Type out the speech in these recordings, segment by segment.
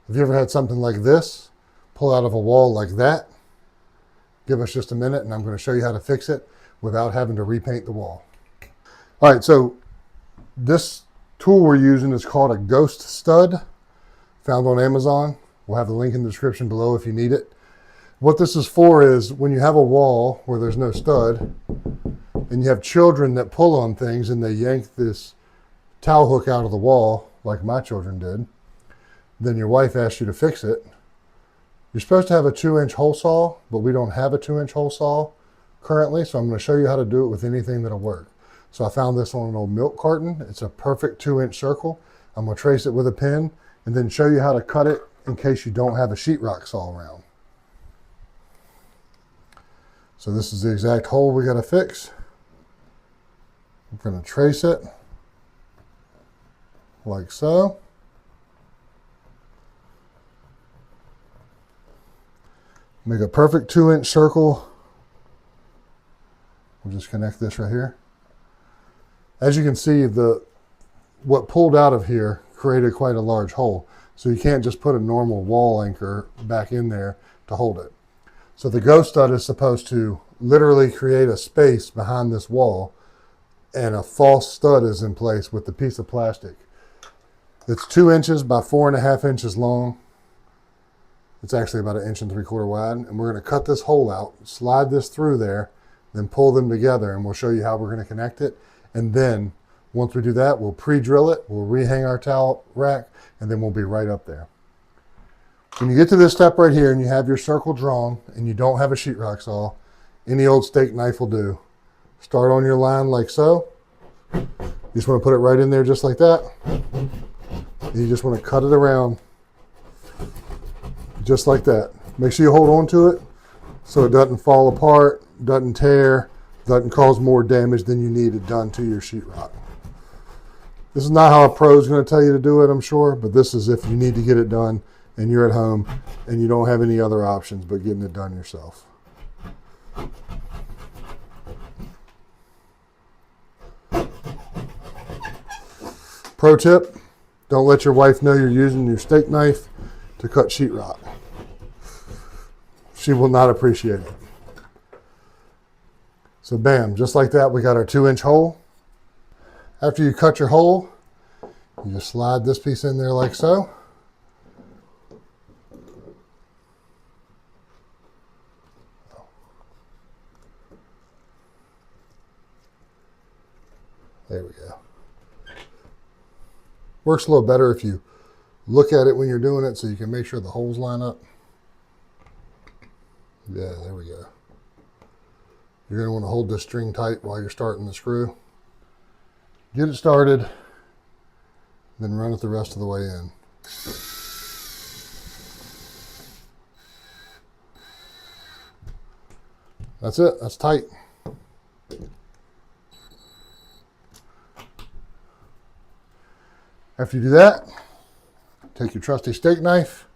Have you ever had something like this pull out of a wall like that? Give us just a minute and I'm going to show you how to fix it without having to repaint the wall. All right, so this tool we're using is called a ghost stud, found on Amazon. We'll have the link in the description below if you need it. What this is for is when you have a wall where there's no stud and you have children that pull on things and they yank this towel hook out of the wall, like my children did, then your wife asks you to fix it. You're supposed to have a 2-inch hole saw, but we don't have a 2-inch hole saw currently, so I'm going to show you how to do it with anything that'll work. So I found this on an old milk carton. It's a perfect 2-inch circle. I'm going to trace it with a pin and then show you how to cut it in case you don't have a sheetrock saw around. So this is the exact hole we got to fix. I'm going to trace it like so. Make a perfect 2-inch circle. We'll just connect this right here. As you can see, what pulled out of here created quite a large hole. So you can't just put a normal wall anchor back in there to hold it. So the ghost stud is supposed to literally create a space behind this wall, and a false stud is in place with the piece of plastic. It's 2 inches by 4.5 inches long. It's actually about 1 3/4 wide. And we're going to cut this hole out, slide this through there, then pull them together, and we'll show you how we're going to connect it. And then once we do that, we'll pre-drill it, we'll rehang our towel rack, and then we'll be right up there. When you get to this step right here and you have your circle drawn and you don't have a sheetrock saw, any old steak knife will do. Start on your line like so. You just want to put it right in there just like that. And you just want to cut it around just like that. Make sure you hold on to it so it doesn't fall apart, doesn't tear, doesn't cause more damage than you need it done to your sheetrock. This is not how a pro is going to tell you to do it, I'm sure, but this is if you need to get it done and you're at home and you don't have any other options but getting it done yourself. Pro tip, don't let your wife know you're using your steak knife to cut sheetrock. She will not appreciate it. So bam, just like that, we got our 2-inch hole. After you cut your hole, you just slide this piece in there like so. There we go. Works a little better if you look at it when you're doing it so you can make sure the holes line up. Yeah, there we go. You're going to want to hold this string tight while you're starting the screw. Get it started, then run it the rest of the way in. That's it. That's tight. After you do that, take your trusty steak knife,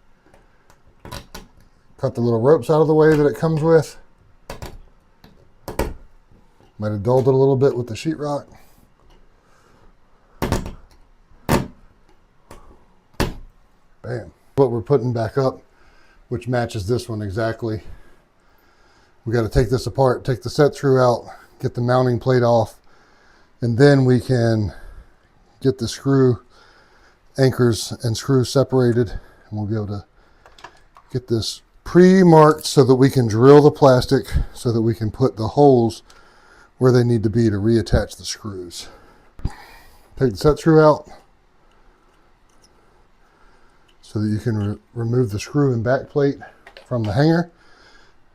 cut the little ropes out of the way that it comes with. Might have dulled it a little bit with the sheetrock. Bam. What we're putting back up, which matches this one exactly. We got to take this apart, take the set screw out, get the mounting plate off, and then we can get the screw anchors and screws separated, and we'll be able to get this pre-marked so that we can drill the plastic so that we can put the holes where they need to be to reattach the screws. Take the set screw out so that you can remove the screw and back plate from the hanger.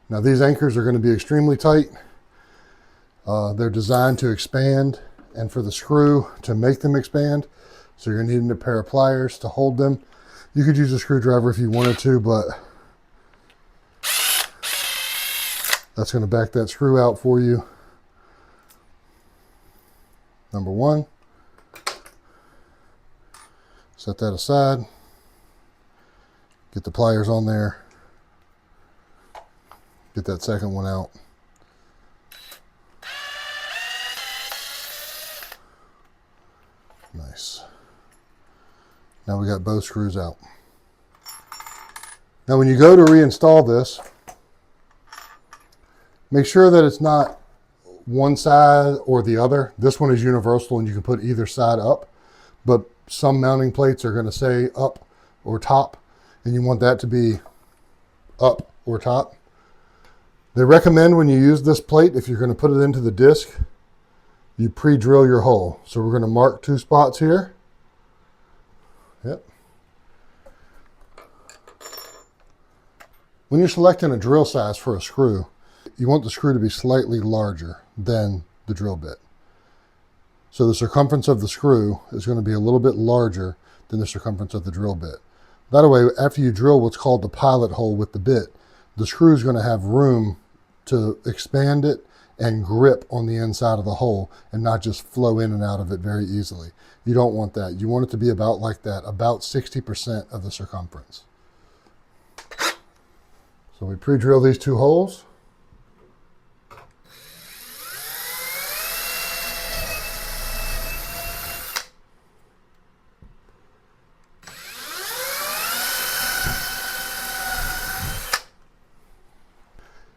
Now these anchors are going to be extremely tight. They're designed to expand and for the screw to make them expand. So you're needing a pair of pliers to hold them. You could use a screwdriver if you wanted to, but that's going to back that screw out for you. Number one. Set that aside. Get the pliers on there. Get that second one out. Nice. Now we got both screws out. Now when you go to reinstall this, make sure that it's not one side or the other. This one is universal and you can put either side up, but some mounting plates are going to say up or top, and you want that to be up or top. They recommend when you use this plate, if you're going to put it into the disc, you pre-drill your hole. So we're going to mark 2 spots here. Yep. When you're selecting a drill size for a screw, you want the screw to be slightly larger than the drill bit. So the circumference of the screw is going to be a little bit larger than the circumference of the drill bit. That way, after you drill what's called the pilot hole with the bit, the screw is going to have room to expand it and grip on the inside of the hole and not just flow in and out of it very easily. You don't want that. You want it to be about like that, about 60% of the circumference. So we pre-drill these 2 holes.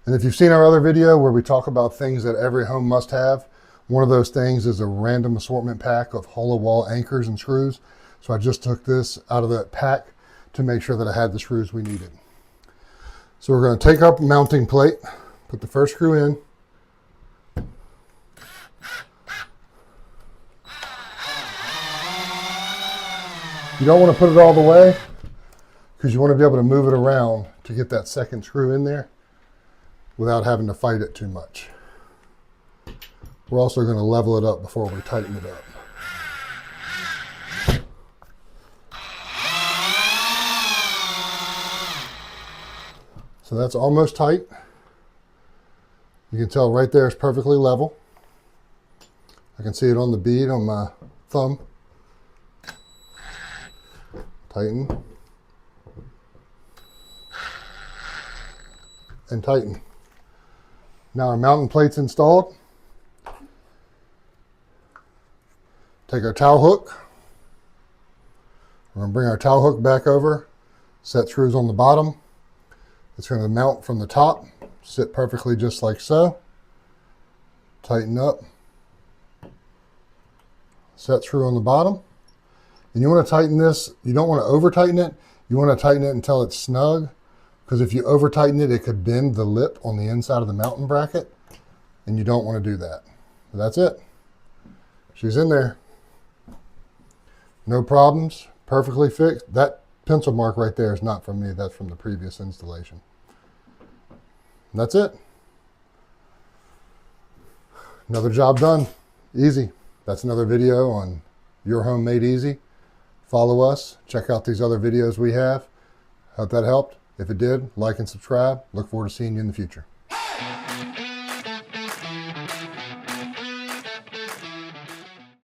And if you've seen our other video where we talk about things that every home must have, one of those things is a random assortment pack of hollow wall anchors and screws. So I just took this out of that pack to make sure that I had the screws we needed. So we're going to take our mounting plate, put the first screw in. You don't want to put it all the way because you want to be able to move it around to get that second screw in there without having to fight it too much. We're also going to level it up before we tighten it up. So that's almost tight. You can tell right there it's perfectly level. I can see it on the bead on my thumb. Tighten. And tighten. Now our mounting plate's installed. Take our towel hook. We're going to bring our towel hook back over, set screws on the bottom. It's going to mount from the top, sit perfectly just like so. Tighten up. Set screw on the bottom. And you want to tighten this, you don't want to over tighten it, you want to tighten it until it's snug. Because if you over tighten it, it could bend the lip on the inside of the mounting bracket, and you don't want to do that. But that's it. She's in there. No problems, perfectly fixed. That pencil mark right there is not from me, that's from the previous installation. And that's it. Another job done, easy. That's another video on Your Home Made Easy. Follow us, check out these other videos we have. Hope that helped. If it did, like and subscribe. Look forward to seeing you in the future.